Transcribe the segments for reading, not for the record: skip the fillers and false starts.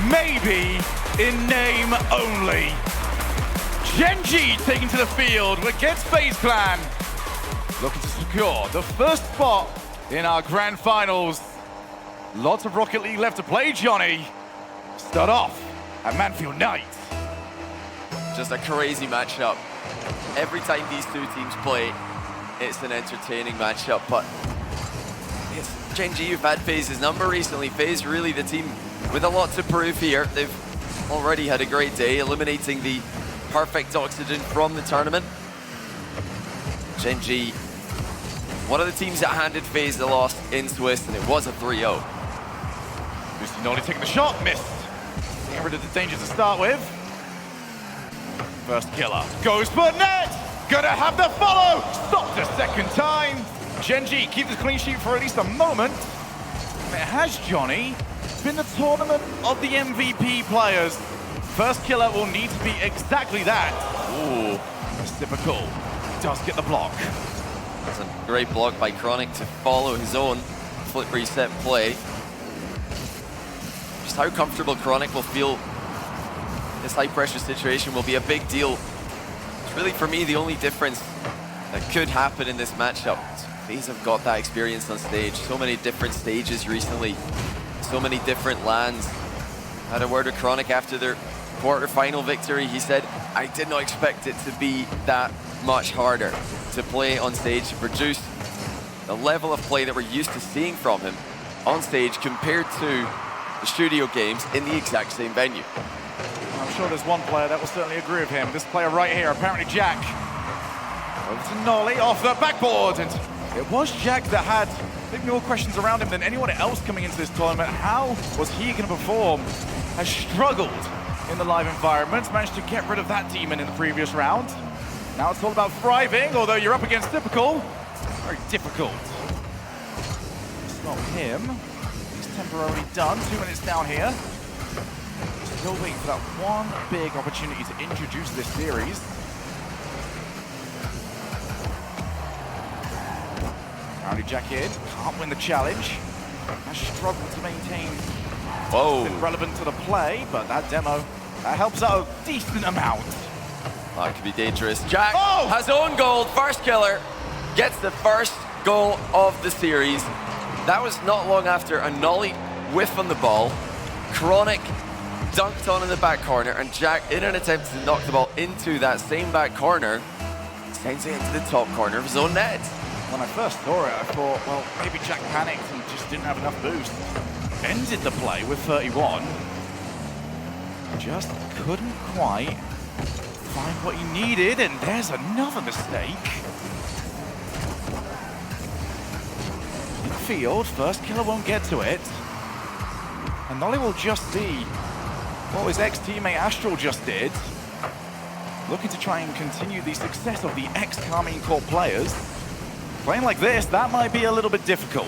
maybe in name only. Gen.G taking to the field against FaZe Clan, looking to secure the first spot in our grand finals. Lots of Rocket League left to play, Johnny. Start off at Manfield Knight. Just a crazy matchup. Every time these two teams play, it's an entertaining matchup, but it's Gen.G who've had FaZe's number recently. FaZe really the team with a lot to prove here. They've already had a great day, eliminating the perfect oxygen from the tournament. Gen.G, one of the teams that handed FaZe the loss in Swiss, and it was a 3-0. Nolly taking the shot, missed. Getting rid of the danger to start with. First killer goes for net. Gonna have the follow. Stopped a second time. Gen.G keep the clean sheet for at least a moment. And it has, Johnny, been the tournament of the MVP players. First killer will need to be exactly that. Ooh, typical. Does get the block. That's a great block by Chronic to follow his own flip reset play. Just how comfortable Chronic will feel this high pressure situation will be a big deal. It's really, for me, the only difference that could happen in this matchup. FaZe have got that experience on stage. So many different stages recently. So many different lands. Had a word with Chronic after their quarterfinal victory. He said, I did not expect it to be that much harder to play on stage, to produce the level of play that we're used to seeing from him on stage compared to the studio games in the exact same venue. I'm sure there's one player that will certainly agree with him. This player right here, apparently Jack. Over to Nolly off the backboard, and it was Jack that had maybe more questions around him than anyone else coming into this tournament. How was he going to perform? Has struggled in the live environment, managed to get rid of that demon in the previous round. Now it's all about thriving, although you're up against Typical. Very difficult. It's not him. He's temporarily done. 2 minutes down here. Still waiting for that one big opportunity to introduce this series. Rowdy Jack in, can't win the challenge. Has struggled to maintain relevant to the play, but that demo, that helps out a decent amount. That could be dangerous. Jack has own goal, first killer, gets the first goal of the series. That was not long after a Nolly whiff on the ball. Chronic dunked on in the back corner, and Jack, in an attempt to knock the ball into that same back corner, sends it into the top corner of his own net. When I first saw it, I thought, well, maybe Jack panicked and just didn't have enough boost. Ended the play with 31. Just couldn't quite find what he needed, and there's another mistake. Infield, first killer won't get to it. And Nolly will just see what his ex-teammate Astral just did. Looking to try and continue the success of the ex-Carmine Corp players. Playing like this, that might be a little bit difficult.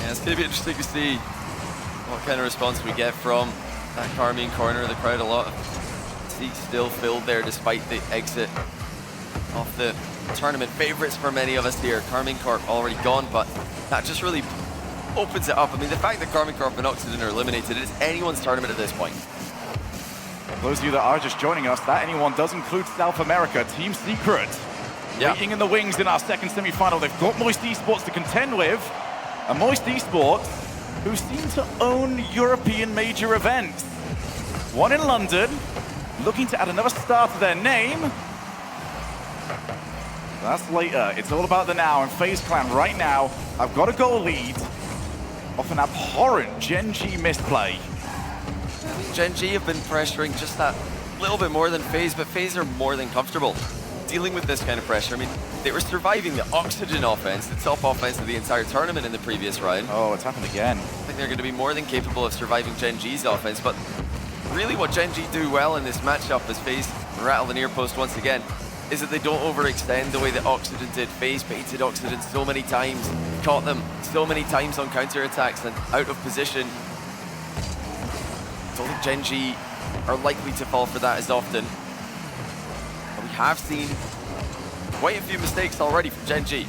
Yeah, it's going to be interesting to see what kind of response we get from that Carmine corner of the crowd. A lot of seats still filled there despite the exit of the tournament favorites for many of us here. Carmine Corp already gone, but that just really opens it up. I mean, the fact that Carmine Corp and Oxygen are eliminated, it's anyone's tournament at this point. For those of you that are just joining us, that anyone does include South America, Team Secret. Yeah. Waiting in the wings in our second semi-final. They've got Moist Esports to contend with. And Moist Esports, who seem to own European major events. One in London, looking to add another star to their name. That's later. It's all about the now. And FaZe Clan right now, I've got a goal lead off an abhorrent Gen.G misplay. Gen.G have been pressuring just that little bit more than FaZe, but FaZe are more than comfortable dealing with this kind of pressure. I mean, they were surviving the Oxygen offense, the top offense of the entire tournament in the previous round. Oh, it's happened again. I think they're going to be more than capable of surviving Gen.G's offense, but really what Gen.G do well in this matchup as FaZe rattle the near post once again is that they don't overextend the way that Oxygen did. FaZe baited Oxygen so many times, caught them so many times on counterattacks and out of position. I don't think Gen.G are likely to fall for that as often. But we have seen quite a few mistakes already from Gen.G.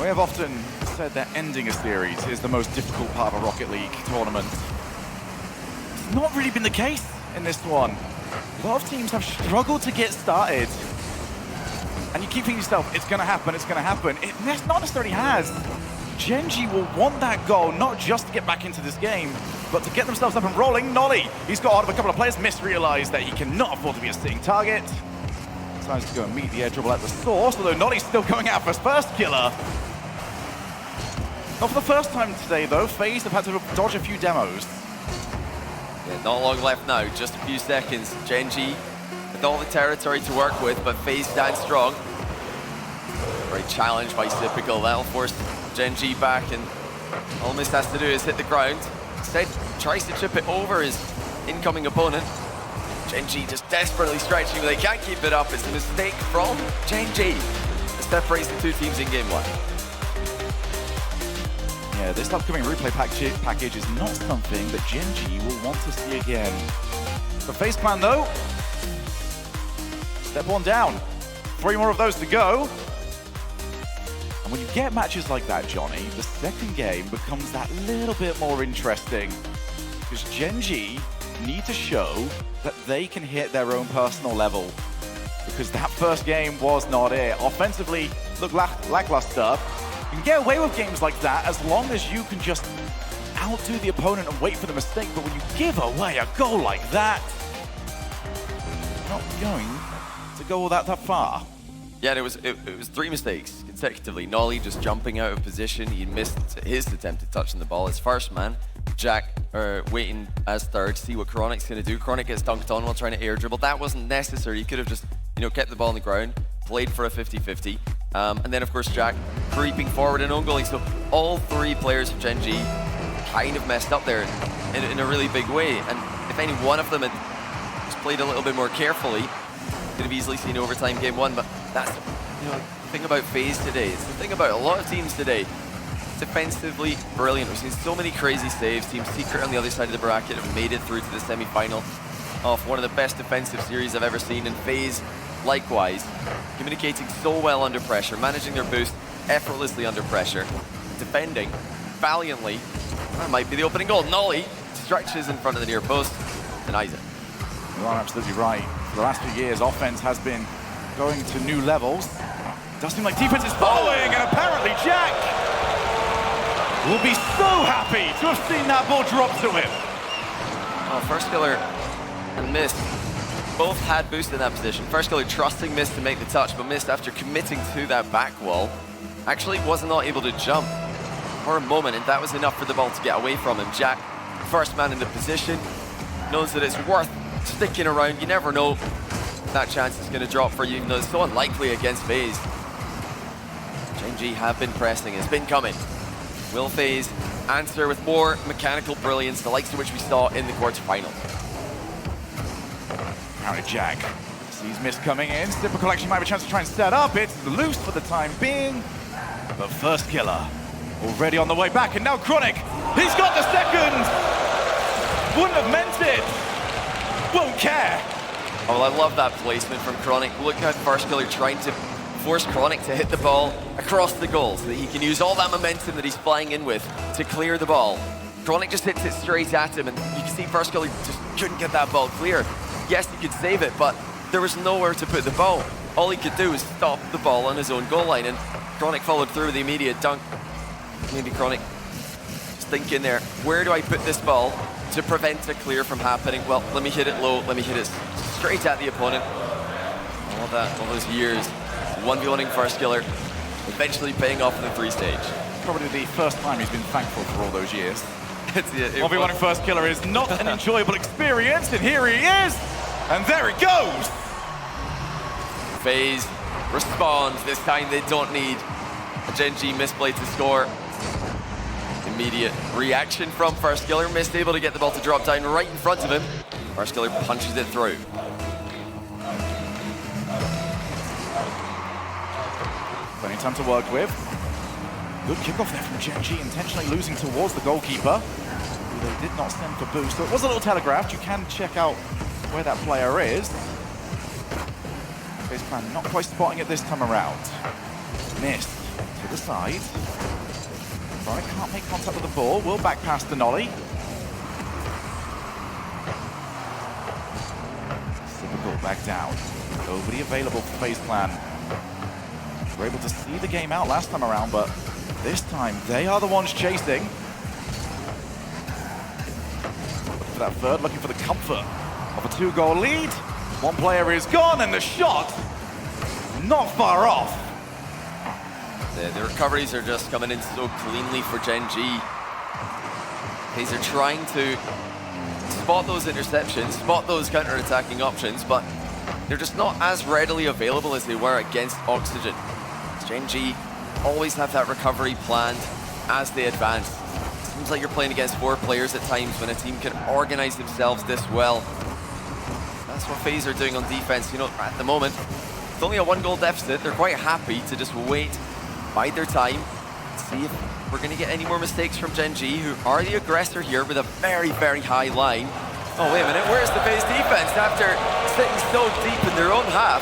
We have often said that ending a series is the most difficult part of a Rocket League tournament. It's not really been the case in this one. A lot of teams have struggled to get started. And you keep thinking to yourself, it's going to happen, it's going to happen. It not necessarily has. Gen.G will want that goal, not just to get back into this game, but to get themselves up and rolling. Nolly, he's got out of a couple of players, misrealized that he cannot afford to be a sitting target. Decides to go and meet the air dribble at the source, although Nolly's still going out for his first killer. Not for the first time today, though. FaZe have had to dodge a few demos. Yeah, not long left now, just a few seconds. Gen.G with all the territory to work with, but FaZe stands strong. Very challenged by Typical. That'll force Gen.G back, and all Mist has to do is hit the ground. Instead, tries to chip it over his incoming opponent. Gen.G just desperately stretching, but they can't keep it up. It's a mistake from Gen.G that separates the two teams in game one. Yeah, this upcoming replay package is not something that Gen.G will want to see again. The FaZe plan, though, step one down. 3 more of those to go. And when you get matches like that, Johnny, the second game becomes that little bit more interesting. Because Gen.G need to show that they can hit their own personal level. Because that first game was not it. Offensively, looked lackluster. You can get away with games like that as long as you can just outdo the opponent and wait for the mistake. But when you give away a goal like that, you're not going to go all that far. Yeah, it was 3 mistakes consecutively. Nolly just jumping out of position. He missed his attempt at touching the ball. His first man. Jack waiting as third, see what Chronic's going to do. Chronic gets dunked on while trying to air dribble. That wasn't necessary. He could have just, kept the ball on the ground, played for a 50-50. And then, of course, Jack creeping forward and own goaling. So all 3 players of Gen.G kind of messed up there in a really big way. And if any one of them had just played a little bit more carefully, could have easily seen overtime game 1. But that's the thing about FaZe today. It's the thing about a lot of teams today. Defensively brilliant. We've seen so many crazy saves. Team Secret on the other side of the bracket have made it through to the semi-final of one of the best defensive series I've ever seen. And FaZe, likewise, communicating so well under pressure, managing their boost effortlessly under pressure, defending valiantly. That might be the opening goal. Nolly stretches in front of the near post, denies it. You are absolutely right. For the last few years, offense has been going to new levels. Does seem like defense is following, and apparently Jack will be so happy to have seen that ball drop to him. Oh, First Killer and Mist both had boost in that position. First Killer trusting Mist to make the touch, but Mist, after committing to that back wall, actually was not able to jump for a moment, and that was enough for the ball to get away from him. Jack, first man in the position, knows that it's worth sticking around. You never know if that chance is going to drop for you, even though it's so unlikely against FaZe. Gen.G have been pressing, it's been coming. Will FaZe answer with more mechanical brilliance, the likes of which we saw in the quarterfinals? Apparently Jack sees Mist coming in. Typical actually might have a chance to try and set up. It's loose for the time being. But First Killer already on the way back, and now Chronic, he's got the second! Wouldn't have meant it! Won't care! Oh, I love that placement from Chronic. Look at First Killer trying to force Chronic to hit the ball across the goal so that he can use all that momentum that he's flying in with to clear the ball. Chronic just hits it straight at him, and you can see First Killer just couldn't get that ball clear. Yes, he could save it, but there was nowhere to put the ball. All he could do was stop the ball on his own goal line, and Chronic followed through with the immediate dunk. Maybe Chronic just thinking there, where do I put this ball to prevent a clear from happening? Well, let me hit it low, let me hit it straight at the opponent. All those years, 1v1ing First Killer, eventually paying off in the 3 stage. Probably the first time he's been thankful for all those years. 1v1ing First Killer is not an enjoyable experience, and here he is, and there it goes! FaZe responds. This time they don't need a Gen.G misplay to score. Immediate reaction from First Killer. Mist able to get the ball to drop down right in front of him. First Killer punches it through. Plenty of time to work with. Good kickoff there from Gen.G, intentionally losing towards the goalkeeper, who they did not send for boost. So it was a little telegraphed. You can check out where that player is. FaZe plan not quite spotting it this time around. Mist to the side. Chronic can't make contact with the ball. Will back past the Nolly. back down. Nobody available for FaZe Clan. We're able to see the game out last time around, but this time they are the ones chasing. Looking for that third, looking for the comfort of a 2-goal lead. One player is gone, and the shot not far off. The recoveries are just coming in so cleanly for Gen.G. FaZe are trying to spot those interceptions, spot those counter-attacking options, but they're just not as readily available as they were against Oxygen. Gen.G always have that recovery planned as they advance. Seems like you're playing against 4 players at times when a team can organize themselves this well. That's what FaZe are doing on defense. You know, at the moment, it's only a 1-goal deficit. They're quite happy to just wait, bide their time, see if we're going to get any more mistakes from Gen.G, who are the aggressor here with a very, very high line. Oh, wait a minute, where's the FaZe defense after sitting so deep in their own half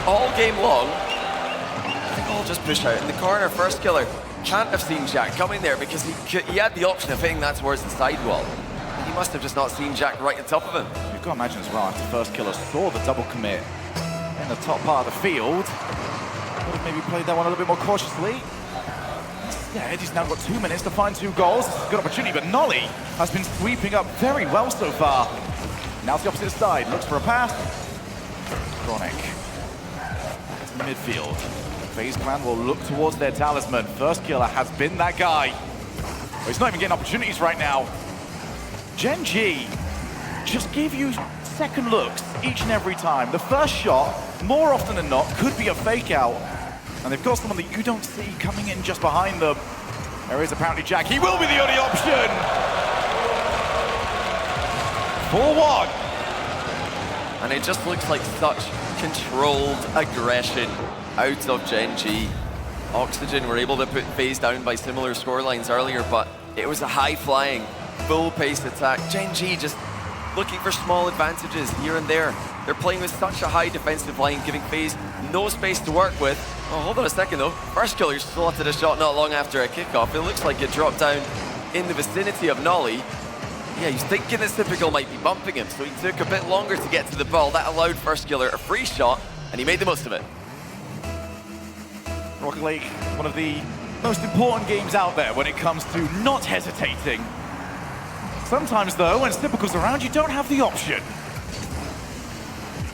all game long? I think I'll just push out in the corner. First killer can't have seen Jack coming there because he had the option of hitting that towards the sidewall. He must have just not seen Jack right on top of him. You've got to imagine as well, after first killer saw the double commit in the top part of the field, would have maybe played that one a little bit more cautiously. Instead, he's now got 2 minutes to find 2 goals. Good opportunity, but Nolly has been sweeping up very well so far. Now to the opposite side, looks for a pass. Chronic to the midfield. FaZe Clan will look towards their talisman. First killer has been that guy. Well, he's not even getting opportunities right now. Gen.G just give you second looks each and every time. The first shot, more often than not, could be a fake out. And they've got someone that you don't see coming in just behind them. There is apparently Jack. He will be the only option. 4-1. And it just looks like such controlled aggression out of Gen.G. Oxygen were able to put FaZe down by similar scorelines earlier, but it was a high-flying, full-paced attack. Gen.G just looking for small advantages here and there. They're playing with such a high defensive line, giving FaZe no space to work with. Oh, hold on a second though. First killer slotted a shot not long after a kickoff. It looks like it dropped down in the vicinity of Nolly. Yeah, he's thinking that Typical might be bumping him, so he took a bit longer to get to the ball. That allowed First Killer a free shot, and he made the most of it. Rocket League, one of the most important games out there when it comes to not hesitating. Sometimes though, when Typical's around, you don't have the option.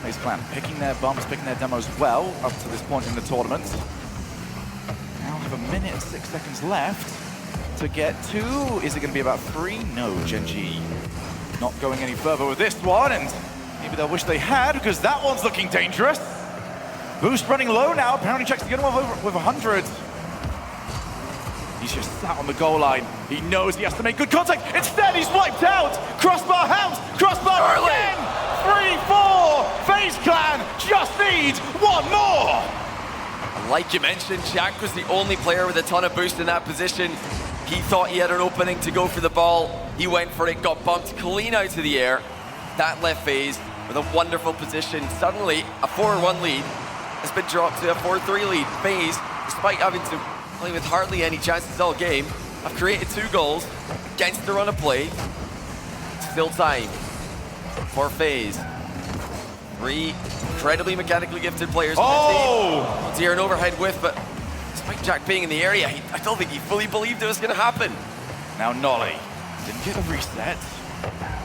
FaZe Clan picking their bumps, picking their demos well up to this point in the tournament. Now have 1 minute and 6 seconds left to get to, is it going to be about 3? No, Gen.G not going any further with this one, and maybe they'll wish they had, because that one's looking dangerous. Boost running low now, apparently checks to get him over with 100. He's just sat on the goal line. He knows he has to make good contact. Instead, he's wiped out. Crossbar house, crossbar again. 3-4. FaZe Clan just need one more. Like you mentioned, Jack was the only player with a ton of boost in that position. He thought he had an opening to go for the ball. He went for it, got bumped clean out of the air. That left FaZe with a wonderful position. Suddenly, a 4-1 lead has been dropped to a 4-3 lead. FaZe, despite having to play with hardly any chances all game, have created 2 goals against the run of play. Still time for FaZe. 3 incredibly mechanically gifted players on the team. Here an overhead whiff, but despite Jack being in the area, I don't think he fully believed it was going to happen. Now Nolly didn't get a reset.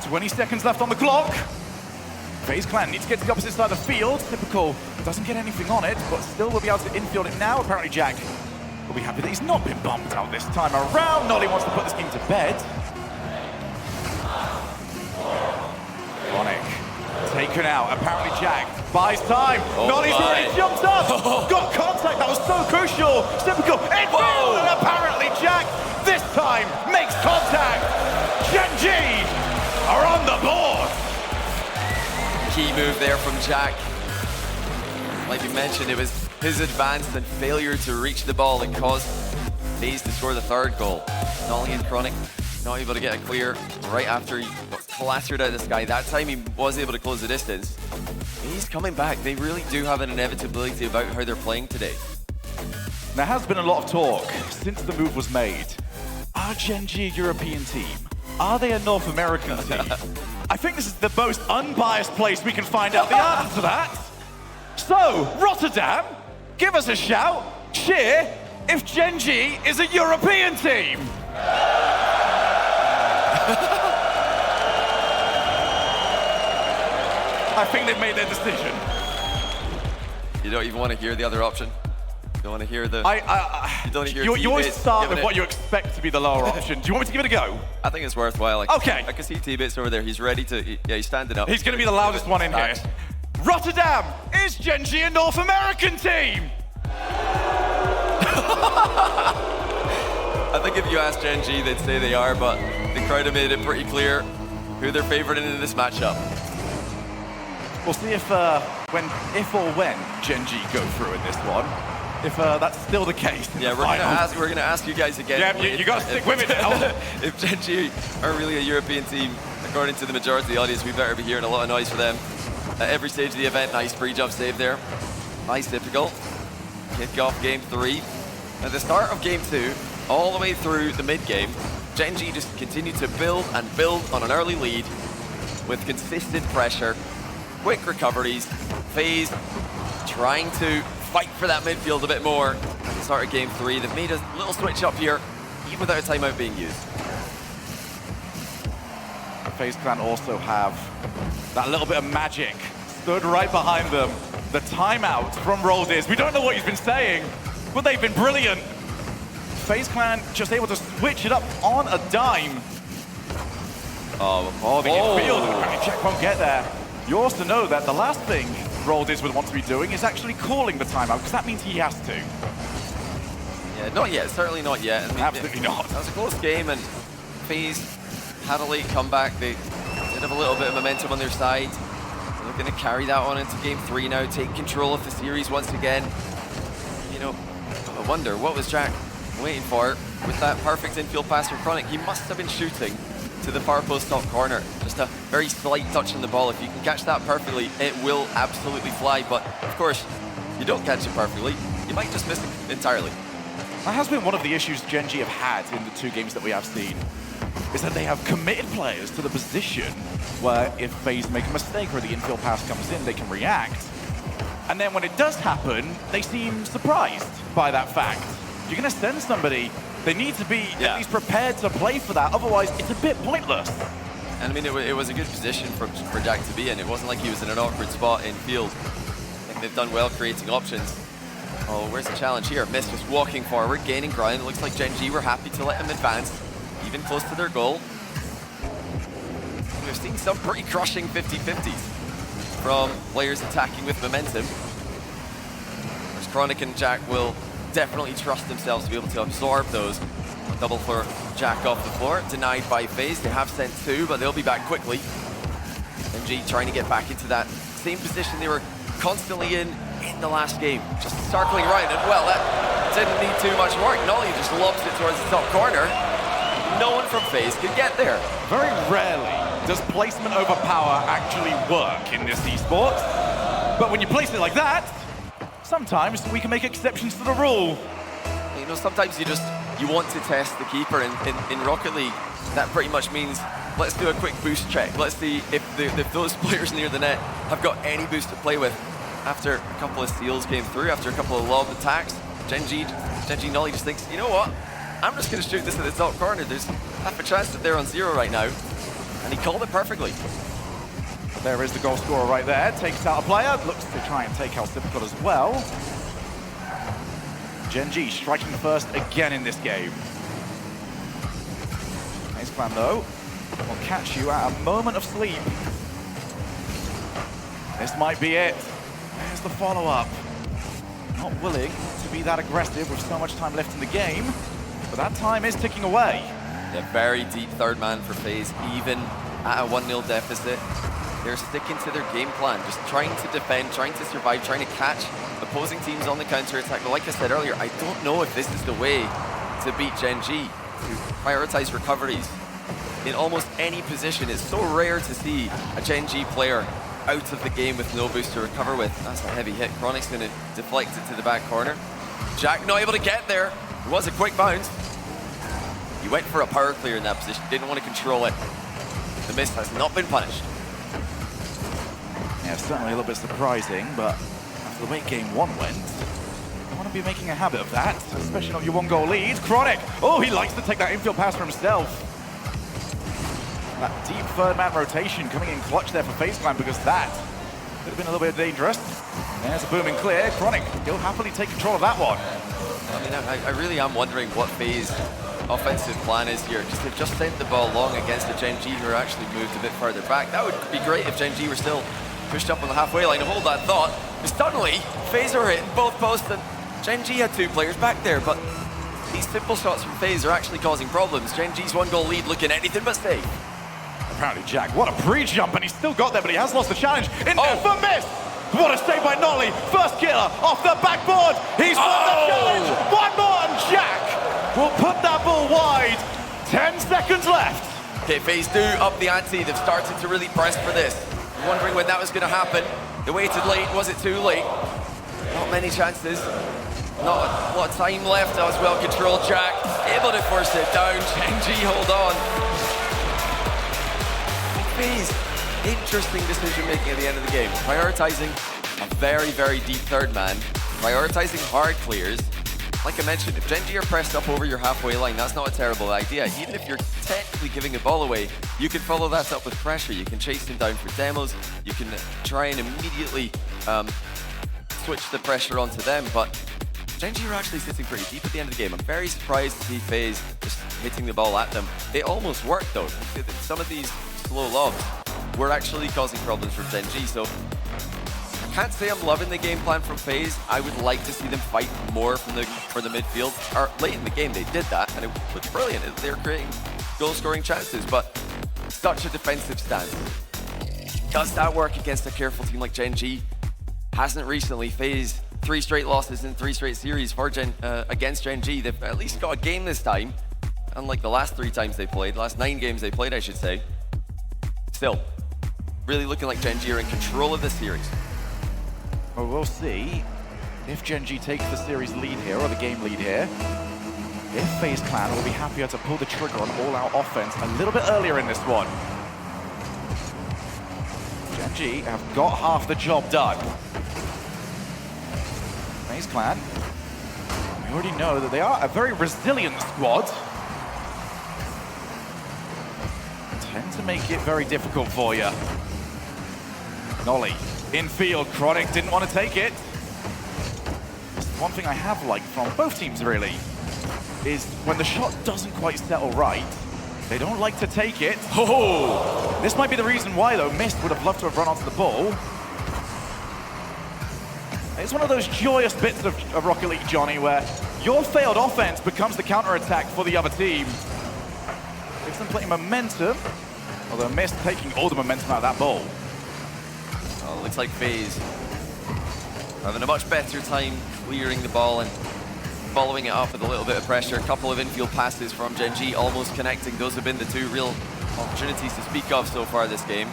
20 seconds left on the clock. FaZe Clan needs to get to the opposite side of the field. Typical doesn't get anything on it, but still will be able to infield it now. Apparently Jack will be happy that he's not been bumped out this time around. Nolly wants to put this game to bed. Chronic taken out. Apparently Jack buys time. Nolly's already jumped up. Got contact. That was so crucial. Typical infield, and apparently Jack this time makes contact. Gen.G are on the board. Key move there from Jack. Like you mentioned, it was his advance and failure to reach the ball that caused FaZe to score the 3rd goal. Nolly and Chronic not able to get a clear right after he got plastered out of the sky. That time he was able to close the distance. He's coming back. They really do have an inevitability about how they're playing today. There has been a lot of talk since the move was made. Are Gen.G a European team? Are they a North American team? I think this is the most unbiased place we can find out the answer to that. So, Rotterdam, give us a shout, cheer, if Gen.G is a European team. I think they've made their decision. You don't even want to hear the other option. You don't want to hear the... you don't hear you always T-Bits start giving with what you expect to be the lower option. Do you want me to give it a go? I think it's worthwhile. Okay. I can see T-Bits over there. He's ready to... Yeah, he's standing up. He's going to be the loudest one in here. Rotterdam, is Gen.G a North American team? I think if you ask Gen.G, they'd say they are, but the crowd have made it pretty clear who they're favouring in this matchup. We'll see if or when Gen.G go through in this one. If that's still the case. Yeah, we're gonna ask you guys again. Yeah, you got to stick with it now. If Gen.G are really a European team, according to the majority of the audience, we better be hearing a lot of noise for them. At every stage of the event, nice pre-jump save there. Nice typical. Kick off game 3. At the start of game 2, all the way through the mid-game, Gen.G just continued to build and build on an early lead with consistent pressure, quick recoveries, FaZe trying to fight for that midfield a bit more. At the start of game 3, they've made a little switch up here, even without a timeout being used. FaZe Clan also have that little bit of magic stood right behind them. The timeout from Roldiz. We don't know what he's been saying, but they've been brilliant. FaZe Clan just able to switch it up on a dime. The infield, Jack won't get there. You also know that the last thing Roldiz would want to be doing is actually calling the timeout, because that means he has to. Yeah, not yet, certainly not yet. I mean, Absolutely not. That was a close game, and FaZe had a late comeback. They did have a little bit of momentum on their side. They're going to carry that on into game 3 now, take control of the series once again. You know, I wonder, what was Jack waiting for with that perfect infield pass from Chronic? He must have been shooting to the far post top corner. Just a very slight touch on the ball. If you can catch that perfectly, it will absolutely fly. But of course, you don't catch it perfectly, you might just miss it entirely. That has been one of the issues Gen.G have had in the 2 games that we have seen, is that they have committed players to the position where if FaZe make a mistake or the infield pass comes in, they can react. And then when it does happen, they seem surprised by that fact. You're going to send somebody, they need to be at least prepared to play for that, otherwise it's a bit pointless. And I mean, it was a good position for Jack to be in. It wasn't like he was in an awkward spot in field. I think they've done well creating options. Oh, where's the challenge here? Mist just walking forward, gaining ground. It looks like Gen.G were happy to let him advance, even close to their goal. We've seen some pretty crushing 50-50s from players attacking with momentum. Whereas Chronic and Jack will definitely trust themselves to be able to absorb those. Double for Jack off the floor, denied by FaZe. They have sent 2, but they'll be back quickly. Gen.G trying to get back into that same position they were constantly in the last game. Just circling right, and well, that didn't need too much work. Nolly just lobs it towards the top corner. No one from FaZe could get there. Very rarely does placement over power actually work in this esports. But when you place it like that, sometimes we can make exceptions to the rule. You know, sometimes you want to test the keeper. In Rocket League, that pretty much means let's do a quick boost check. Let's see if those players near the net have got any boost to play with. After a couple of steals came through, after a couple of lob attacks, Gen.G Nolly just thinks, you know what? I'm just going to shoot this at the top corner. There's half a chance that they're on 0 right now. And he called it perfectly. There is the goal scorer right there. Takes out a player. Looks to try and take out Typical as well. Gen.G striking first again in this game. FaZe Clan, though, will catch you at a moment of sleep. This might be it. There's the follow-up. Not willing to be that aggressive with so much time left in the game, but that time is ticking away. A very deep third man for FaZe, even at a 1-0 deficit. They're sticking to their game plan, just trying to defend, trying to survive, trying to catch opposing teams on the counter-attack. But like I said earlier, I don't know if this is the way to beat Gen.G, to prioritize recoveries in almost any position. It's so rare to see a Gen.G player out of the game with no boost to recover with. That's a heavy hit. Chronic's going to deflect it to the back corner. Jack not able to get there. It was a quick bounce. He went for a power clear in that position, didn't want to control it. The miss has not been punished. Yeah, certainly a little bit surprising, but after the way game one went, I want to be making a habit of that, especially not your 1-goal lead. Chronic, oh, he likes to take that infield pass for himself. That deep third man rotation coming in clutch there for FaZe Clan, because that could have been a little bit dangerous. There's a booming clear. Chronic, he'll happily take control of that one. I mean, I really am wondering what FaZe offensive plan is here, because they've just sent the ball long against the Gen.G who are actually moved a bit further back. That would be great if Gen.G were still pushed up on the halfway line. Hold that thought, because suddenly FaZe are hitting both posts, and Gen.G had 2 players back there, but these simple shots from FaZe are actually causing problems. Gen.G's 1-goal lead looking anything but safe. Apparently Jack, what a pre-jump, and he's still got there, but he has lost the challenge. In there for miss! What a save by Nolly! First killer off the backboard! He's won the challenge! One more, and Jack will put that ball wide. 10 seconds left. Okay, FaZe do up the ante. They've started to really press for this. Wondering when that was going to happen. They waited late. Was it too late? Not many chances. Not a lot of time left. That was well controlled. Jack able to force it down. Gen.G hold on. FaZe, interesting decision making at the end of the game. Prioritizing a very, very deep third man. Prioritizing hard clears. Like I mentioned, if Gen.G are pressed up over your halfway line, that's not a terrible idea. Even if you're technically giving the ball away, you can follow that up with pressure. You can chase them down for demos. You can try and immediately switch the pressure onto them. But Gen.G are actually sitting pretty deep at the end of the game. I'm very surprised to see FaZe just hitting the ball at them. It almost worked though. Some of these slow lobs were actually causing problems for Gen.G. So I can't say I'm loving the game plan from FaZe. I would like to see them fight more for the midfield. Or late in the game they did that, and it was brilliant. They were creating goal-scoring chances, but such a defensive stance. Does that work against a careful team like Gen.G? Hasn't recently. FaZe 3 straight losses in 3 straight series for against Gen.G. They've at least got a game this time, unlike the last 3 times they played, last 9 games they played, I should say. Still, really looking like Gen.G are in control of this series. Well, we'll see if Gen.G takes the series lead here, or the game lead here. If FaZe Clan will be happier to pull the trigger on all-out offense a little bit earlier in this one. Gen.G have got half the job done. FaZe Clan, we already know that they are a very resilient squad. Tend to make it very difficult for you. Nolly, infield, Chronic didn't want to take it. One thing I have liked from both teams really is when the shot doesn't quite settle right, they don't like to take it. Oh! This might be the reason why though, Mist would have loved to have run onto the ball. It's one of those joyous bits of Rocket League, Johnny, where your failed offense becomes the counter-attack for the other team. Gives them plenty of momentum, although Mist taking all the momentum out of that ball. Well, looks like FaZe having a much better time clearing the ball and following it up with a little bit of pressure. A couple of infield passes from Gen.G almost connecting. Those have been the 2 real opportunities to speak of so far this game.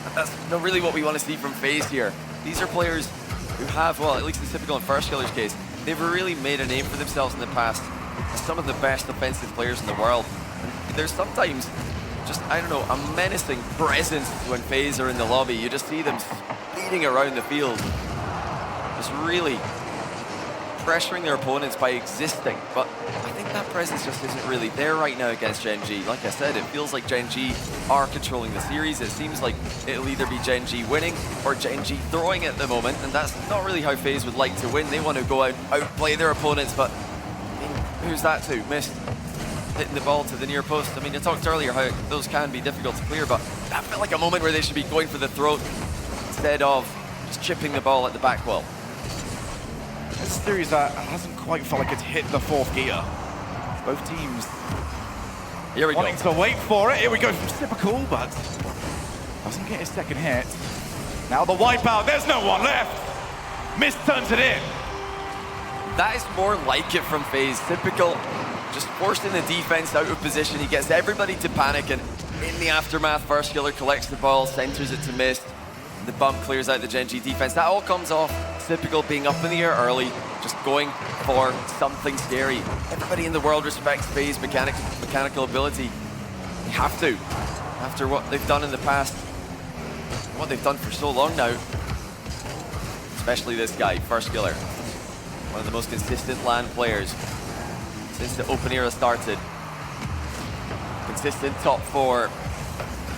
And that's not really what we want to see from FaZe here. These are players who have, well, at least in Typical and First Killer's case, they've really made a name for themselves in the past as some of the best offensive players in the world. And there's sometimes just, I don't know, a menacing presence when FaZe are in the lobby. You just see them speeding around the field, just really pressuring their opponents by existing. But I think that presence just isn't really there right now against Gen.G. Like I said, it feels like Gen.G are controlling the series. It seems like it'll either be Gen.G winning or Gen.G throwing at the moment, and that's not really how FaZe would like to win. They want to go out, outplay their opponents, but I mean, who's that to? Mist hitting the ball to the near post. I mean, you talked earlier how those can be difficult to clear, but that felt like a moment where they should be going for the throat instead of just chipping the ball at the back wall. This series hasn't quite felt like it's hit the 4th gear. Both teams here we wanting to wait for it. Here we go from Typical, but doesn't get his second hit. Now the wipeout, there's no one left. Mist turns it in. That is more like it from FaZe. Typical, just forcing the defense out of position. He gets everybody to panic, and in the aftermath, First Killer collects the ball, centers it to Mist. The bump clears out the Gen.G defense. That all comes off Typical being up in the air early, just going for something scary. Everybody in the world respects FaZe mechanical ability. They have to, after what they've done in the past, what they've done for so long now. Especially this guy, First Killer. One of the most consistent LAN players since the Open era started. Consistent top 4.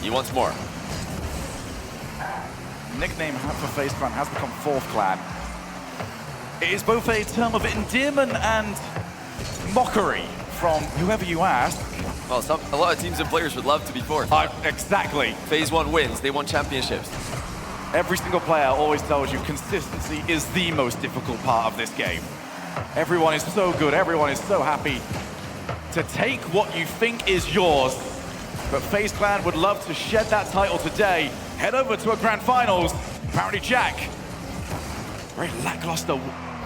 He wants more. Nickname for FaZe Clan has become Fourth Clan. It is both a term of endearment and mockery from whoever you ask. Well, a lot of teams and players would love to be fourth. Exactly. FaZe won wins, they won championships. Every single player always tells you consistency is the most difficult part of this game. Everyone is so good, everyone is so happy to take what you think is yours. But FaZe Clan would love to shed that title today. Head over to a grand finals. Apparently Jack, very lackluster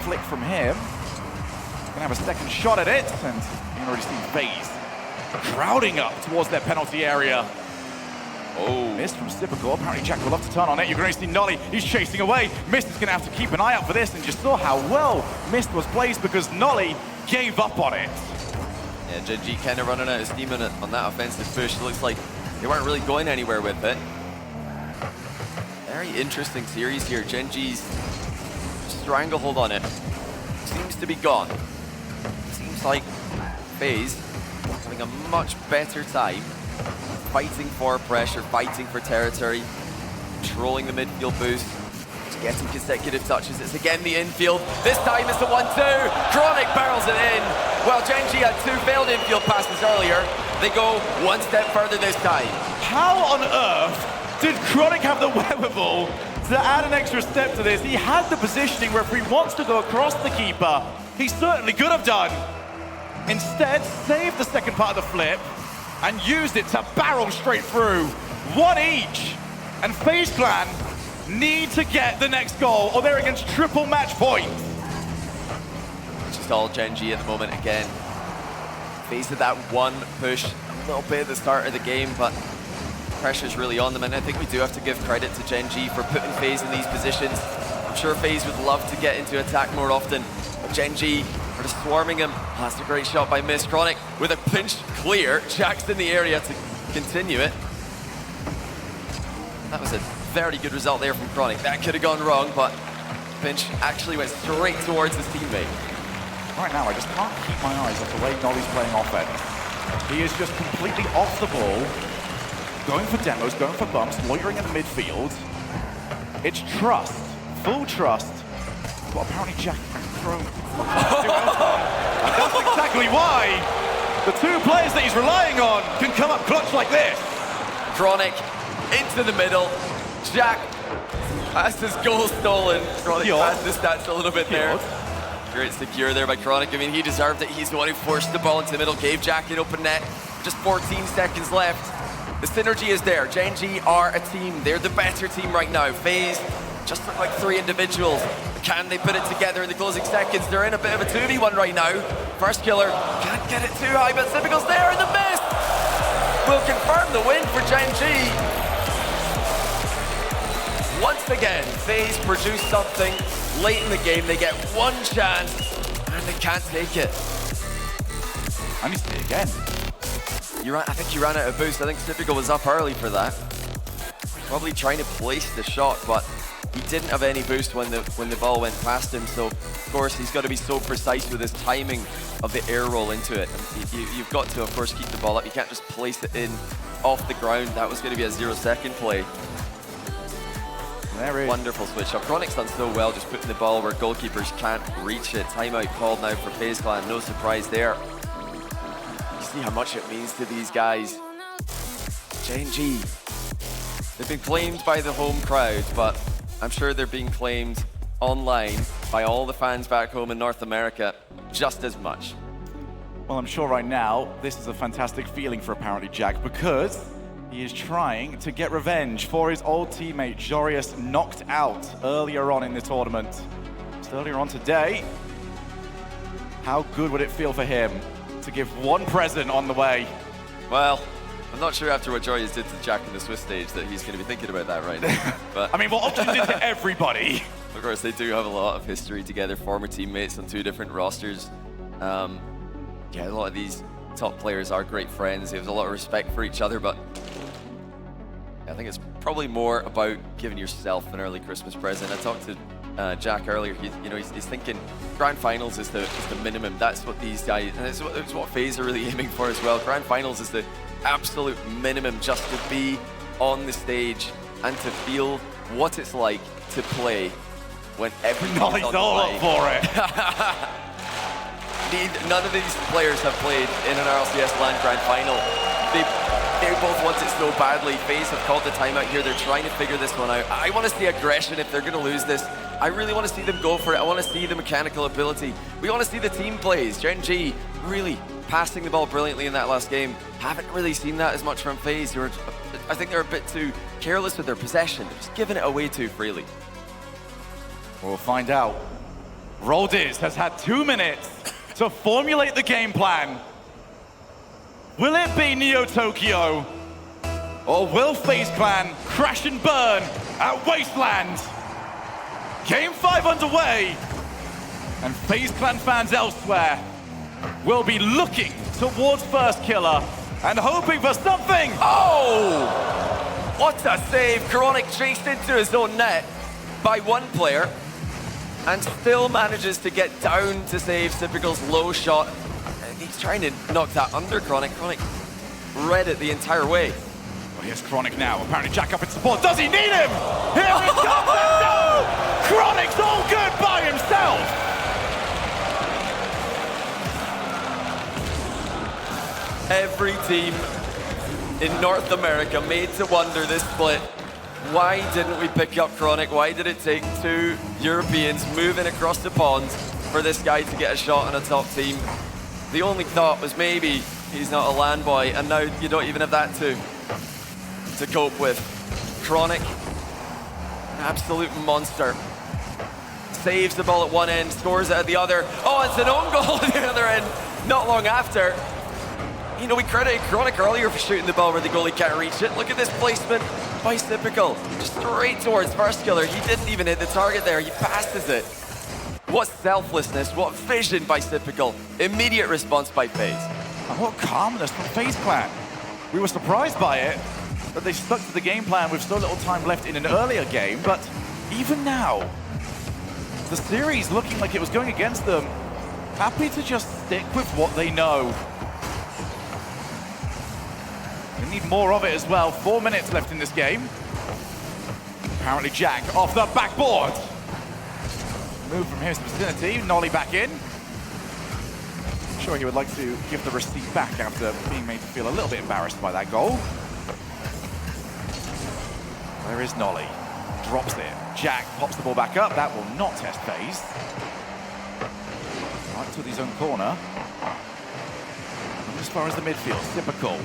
flick from him. Gonna have a second shot at it, and you can already see FaZe crowding up towards their penalty area. Oh, missed from Typical. Apparently Jack will love to turn on it. You're going to see Nolly. He's chasing away. Mist is going to have to keep an eye out for this, and just saw how well Mist was placed because Nolly gave up on it. Yeah, Gen.G kind of running out of steam on that offensive push. It looks like they weren't really going anywhere with it. Very interesting series here. Gen.G's stranglehold on it seems to be gone. Seems like FaZe having a much better time fighting for pressure, fighting for territory, controlling the midfield boost, getting consecutive touches. It's again the infield. This time it's the 1-2. Chronic barrels it in. Well, Gen.G had 2 failed infield passes earlier. They go one step further this time. How on earth did Chronic have the wherewithal to add an extra step to this? He had the positioning where if he wants to go across the keeper, he certainly could have done. Instead, saved the second part of the flip and used it to barrel straight through. One each. And FaZe Clan need to get the next goal or they're against triple match point. Just all Gen.G at the moment again. FaZe had that one push a little bit at the start of the game, but pressure's really on them, and I think we do have to give credit to Gen.G for putting FaZe in these positions. I'm sure FaZe would love to get into attack more often, but Gen.G are just swarming him. Oh, that's a great shot by Miss. Chronic with a pinch clear. Jack's in the area to continue it. That was a very good result there from Chronic. That could have gone wrong, but Pinch actually went straight towards his teammate. Right now, I just can't keep my eyes off the way Nolly's playing offense. He is just completely off the ball, going for demos, going for bumps, loitering in the midfield. It's trust, full trust. But apparently Jack thrown. And that's exactly why the 2 players that he's relying on can come up clutch like this. Chronic into the middle. Jack has his goal stolen. Chronic passed the stats a little bit there. Great secure there by Chronic. I mean, he deserved it. He's the one who forced the ball into the middle, gave Jack an open net. Just 14 seconds left. The synergy is there. Gen.G are a team. They're the better team right now. FaZe just look like 3 individuals. Can they put it together in the closing seconds? They're in a bit of a 2v1 right now. First Killer can't get it too high, but Typical's there in the mist. Will confirm the win for Gen.G. Once again, FaZe produce something late in the game. They get one chance, and they can't take it. I need to see it again. I think you ran out of boost. I think Typical was up early for that. Probably trying to place the shot, but he didn't have any boost when the ball went past him. So, of course, he's got to be so precise with his timing of the air roll into it. And you've got to, of course, keep the ball up. You can't just place it in off the ground. That was going to be a 0-second play. There is. Wonderful switch up. Chronic's done so well, just putting the ball where goalkeepers can't reach it. Timeout called now for FaZe Clan. No surprise there. You see how much it means to these guys. Gen.G. They've been claimed by the home crowd, but I'm sure they're being claimed online by all the fans back home in North America just as much. Well, I'm sure right now, this is a fantastic feeling for apparently Jack because he is trying to get revenge for his old teammate, Jorius, knocked out earlier on in the tournament. Just earlier on today, how good would it feel for him to give one present on the way? Well, I'm not sure after what Jorius did to Jack in the Swiss stage that he's going to be thinking about that right now. But I mean, what options did to everybody? Of course, they do have a lot of history together, former teammates on 2 different rosters. Yeah, a lot of these top players are great friends. They have a lot of respect for each other, but I think it's probably more about giving yourself an early Christmas present. I talked to Jack earlier. He's thinking Grand Finals is the minimum. That's what these guys, and it's what FaZe are really aiming for as well. Grand Finals is the absolute minimum, just to be on the stage and to feel what it's like to play when everything's on the line. all up for it. None of these players have played in an RLCS LAN Grand Final. They both want it so badly. FaZe have called the timeout here. They're trying to figure this one out. I want to see aggression if they're going to lose this. I really want to see them go for it. I want to see the mechanical ability. We want to see the team plays. Gen.G really passing the ball brilliantly in that last game. Haven't really seen that as much from FaZe. I think they're a bit too careless with their possession. They're just giving it away too freely. We'll find out. Roldiz has had 2 minutes to formulate the game plan. Will it be Neo Tokyo? Or will FaZe Clan crash and burn at Wasteland? Game 5 underway, and FaZe Clan fans elsewhere will be looking towards First Killer and hoping for something. Oh! What a save! Chronic chased into his own net by 1 player and still manages to get down to save Typical's low shot. He's trying to knock that under Chronic. Chronic read it the entire way. Well, here's Chronic now. Apparently Jack up in support. Does he need him? Here he comes! No! Chronic's all good by himself! Every team in North America made to wonder this split. Why didn't we pick up Chronic? Why did it take 2 Europeans moving across the pond for this guy to get a shot on a top team? The only thought was maybe he's not a LAN boy, and now you don't even have that to cope with. Chronic, absolute monster. Saves the ball at one end, scores it at the other. Oh, it's an own goal at the other end, not long after. You know, we credited Chronic earlier for shooting the ball where the goalie can't reach it. Look at this placement by Typical, just straight towards First Killer. He didn't even hit the target there, he passes it. What selflessness, what vision by Typical. Immediate response by FaZe. And what calmness from FaZe Clan. We were surprised by it, that they stuck to the game plan with so little time left in an earlier game, but even now, the series looking like it was going against them, happy to just stick with what they know. They need more of it as well. 4 minutes left in this game. Apparently Jack off the backboard. Move from his vicinity, Nolly back in. I'm sure he would like to give the receipt back after being made to feel a little bit embarrassed by that goal. Where is Nolly? Drops it. Jack pops the ball back up. That will not test FaZe. Right to his own corner. And as far as the midfield, Typical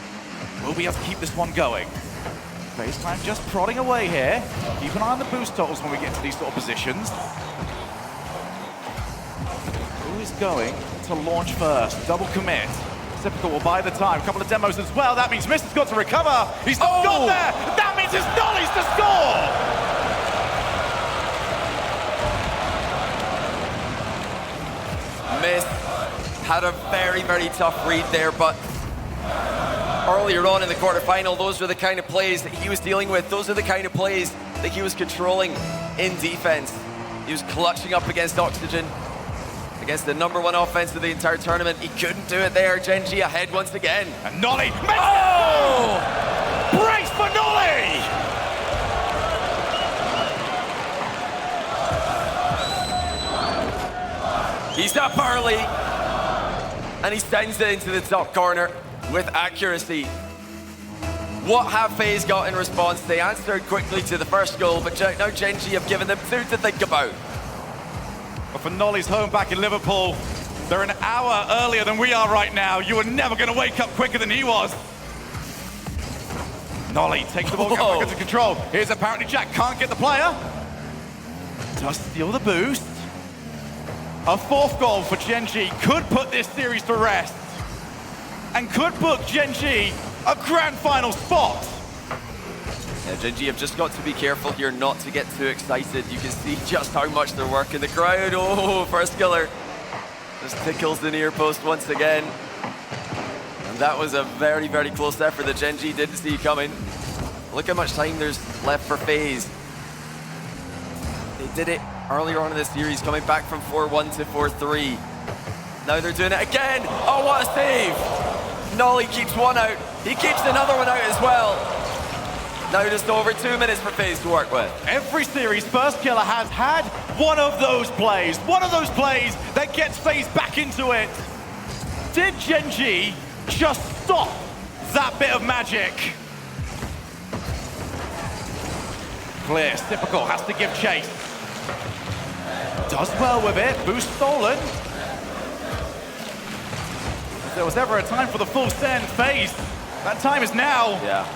will be able to keep this one going. FaZe Clan just prodding away here. Keep an eye on the boost totals when we get into these sort of positions. Who is going to launch first? Double commit. Typical will buy the time. A couple of demos as well. That means Mr.'s got to recover. He's not got there. That means it's Nolly's to score. Miss had a very, very tough read there, but earlier on in the quarterfinal, those were the kind of plays that he was dealing with. Those are the kind of plays that he was controlling in defense. He was clutching up against Oxygen, against the #1 offense of the entire tournament. He couldn't do it there. Gen.G ahead once again. And Nolly makes it! Brace for Nolly! He's up early, and he sends it into the top corner with accuracy. What have FaZe got in response? They answered quickly to the first goal, but now Gen.G have given them 2 to think about. But for Nolly's home back in Liverpool, they're an hour earlier than we are right now. You were never going to wake up quicker than he was. Nolly takes the ball back into control. Here's apparently Jack, can't get the player. Does steal the boost. A 4th goal for Gen.G could put this series to rest and could book Gen.G a grand final spot. Yeah, Gen.G have just got to be careful here not to get too excited. You can see just how much they're working the crowd. Oh, first killer. Just tickles the near post once again. And that was a very, very close effort that Gen.G didn't see coming. Look how much time there's left for FaZe. They did it earlier on in the series, coming back from 4-1 to 4-3. Now they're doing it again. Oh, what a save. Nolly keeps one out. He keeps another one out as well. Now just over 2 minutes for FaZe to work with. Every series, First Killer has had one of those plays that gets FaZe back into it. Did Gen.G just stop that bit of magic? Clear, typical, has to give chase. Does well with it, boost stolen. If there was ever a time for the full send, FaZe, that time is now. Yeah.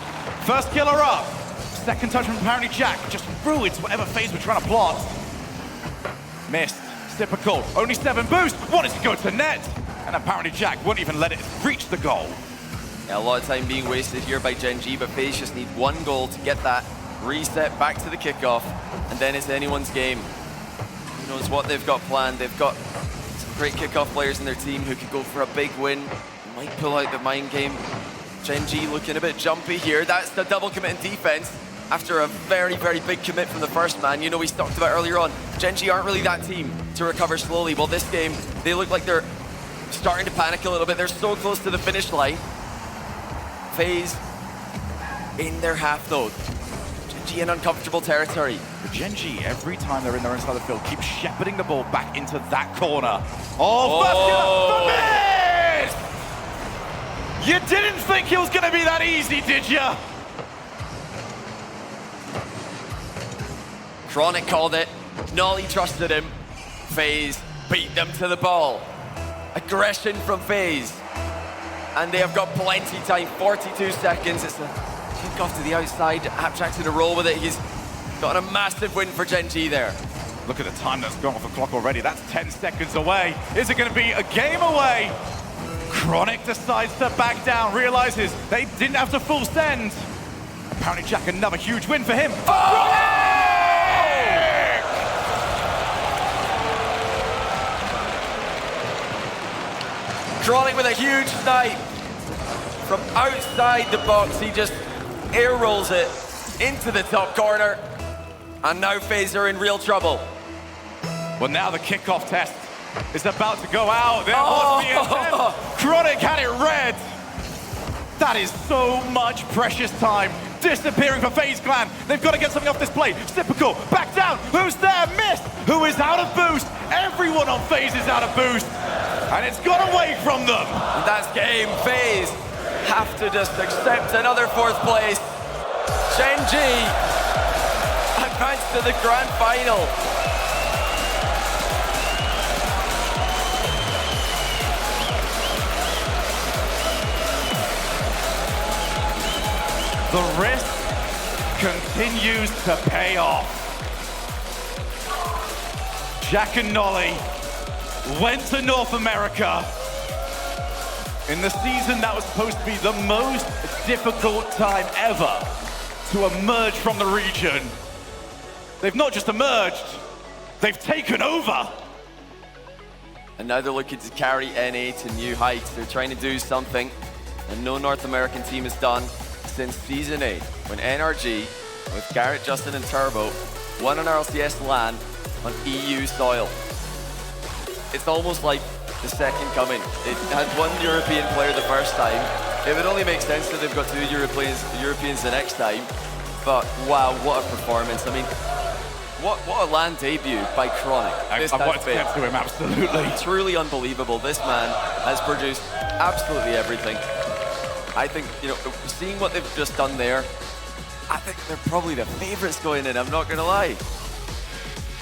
First killer up. Second touch from apparently Jack, just ruins whatever FaZe were trying to plot. Missed, typical, only 7 boost, wanted to go to net. And apparently Jack wouldn't even let it reach the goal. Yeah, a lot of time being wasted here by Gen.G, but FaZe just need 1 goal to get that reset back to the kickoff, and then it's anyone's game. Who knows what they've got planned? They've got some great kickoff players in their team who could go for a big win. Might pull out the mind game. Gen.G looking a bit jumpy here. That's the double commit in defense after a very, very big commit from the first man. You know, we talked about earlier on, Gen.G aren't really that team to recover slowly. Well, this game, they look like they're starting to panic a little bit. They're so close to the finish line. FaZe in their half though. Gen.G in uncomfortable territory. But Gen.G, every time they're in their inside the field, keep shepherding the ball back into that corner. Oh, first killer, the miss! You didn't think it was going to be that easy, did you? Chronic called it. Nolly trusted him. FaZe beat them to the ball. Aggression from FaZe. And they have got plenty time, 42 seconds. It's a kick off to the outside. Hapjack's to roll with it. He's got a massive win for Gen.G there. Look at the time that's gone off the clock already. That's 10 seconds away. Is it going to be a game away? Chronic decides to back down, realizes they didn't have to full send. Apparently Jack, another huge win for him. Oh! Chronic with a huge snipe. From outside the box, he just air rolls it into the top corner. And now FaZe are in real trouble. Well, now the kickoff test is about to go out. There was the attempt. Chronic had it red. That is so much precious time disappearing for FaZe Clan. They've got to get something off this play. Typical, back down. Who's there? Missed. Who is out of boost? Everyone on FaZe is out of boost. And it's gone away from them. And that's game. FaZe have to just accept another 4th place. Gen.G advance to the grand final. The risk continues to pay off. Jack and Nolly went to North America in the season that was supposed to be the most difficult time ever to emerge from the region. They've not just emerged, they've taken over. And now they're looking to carry NA to new heights. They're trying to do something that no North American team has done since Season 8, when NRG, with Garrett, Justin, and Turbo, won an RLCS LAN on EU soil. It's almost like the second coming. It had one European player the first time. It would only make sense that they've got 2 Europeans the next time. But wow, what a performance. I mean, what a LAN debut by Chronic. I want to get to him, absolutely. Truly unbelievable. This man has produced absolutely everything. I think, you know, seeing what they've just done there, I think they're probably the favorites going in, I'm not going to lie.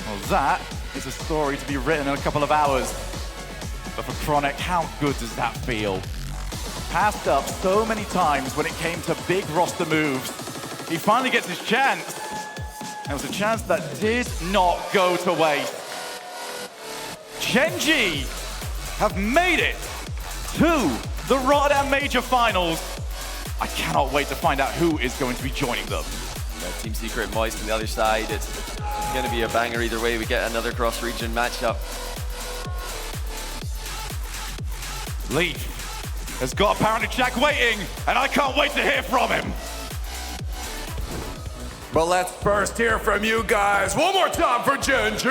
Well, that is a story to be written in a couple of hours. But for Chronic, how good does that feel? Passed up so many times when it came to big roster moves. He finally gets his chance. And it was a chance that did not go to waste. Gen.G have made it to the Rotterdam Major Finals. I cannot wait to find out who is going to be joining them. Team Secret and Moist on the other side. It's going to be a banger either way. We get another cross-region matchup. Leaf has got apparently Jack waiting, and I can't wait to hear from him. But let's first hear from you guys. One more time for Gen.G.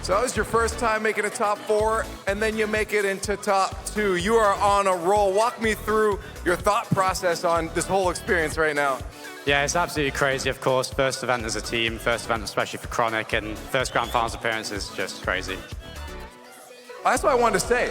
So that was your first time making a top 4, and then you make it into top 2. You are on a roll. Walk me through your thought process on this whole experience right now. Yeah, it's absolutely crazy, of course. First event as a team, first event especially for Chronic, and first Grand Finals appearance is just crazy. That's what I wanted to say.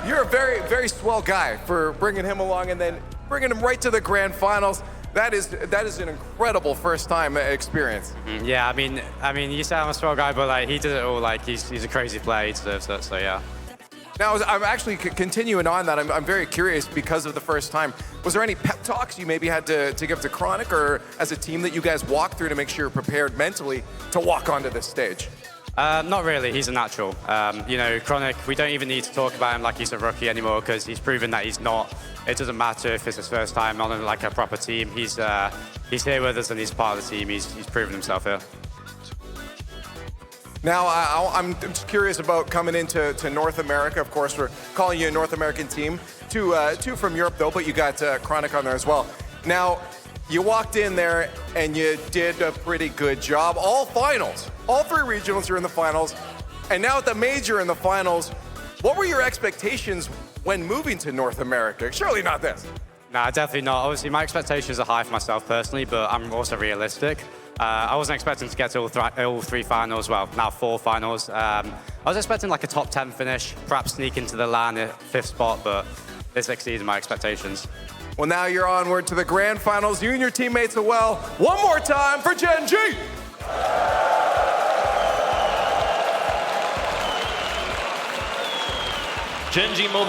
You're a very, very swell guy for bringing him along and then bringing him right to the Grand Finals. That is an incredible first-time experience. Yeah, I mean, you say I'm a swell guy, but like he did it all. Like he's a crazy player. He deserves it. So yeah. Now, I'm actually continuing on that. I'm very curious because of the first time. Was there any pep talks you maybe had to give to Chronic or as a team that you guys walked through to make sure you're prepared mentally to walk onto this stage? Not really. He's a natural. You know, Chronic, we don't even need to talk about him like he's a rookie anymore because he's proven that he's not. It doesn't matter if it's his first time on like a proper team. He's here with us and he's part of the team. He's proven himself here. Now, I'm just curious about coming into North America. Of course, we're calling you a North American team. Two from Europe, though, but you got Chronic on there as well. Now, you walked in there and you did a pretty good job. All finals. All 3 regionals, you're in the finals. And now at the major in the finals, what were your expectations when moving to North America? Surely not this. Nah, definitely not. Obviously, my expectations are high for myself personally, but I'm also realistic. I wasn't expecting to get to all 3 finals, well, now 4 finals. I was expecting like a top 10 finish, perhaps sneak into the LAN at 5th spot, but this exceeded my expectations. Well, now you're onward to the Grand Finals. You and your teammates are well. One more time for Gen.G. Gen.G Mobile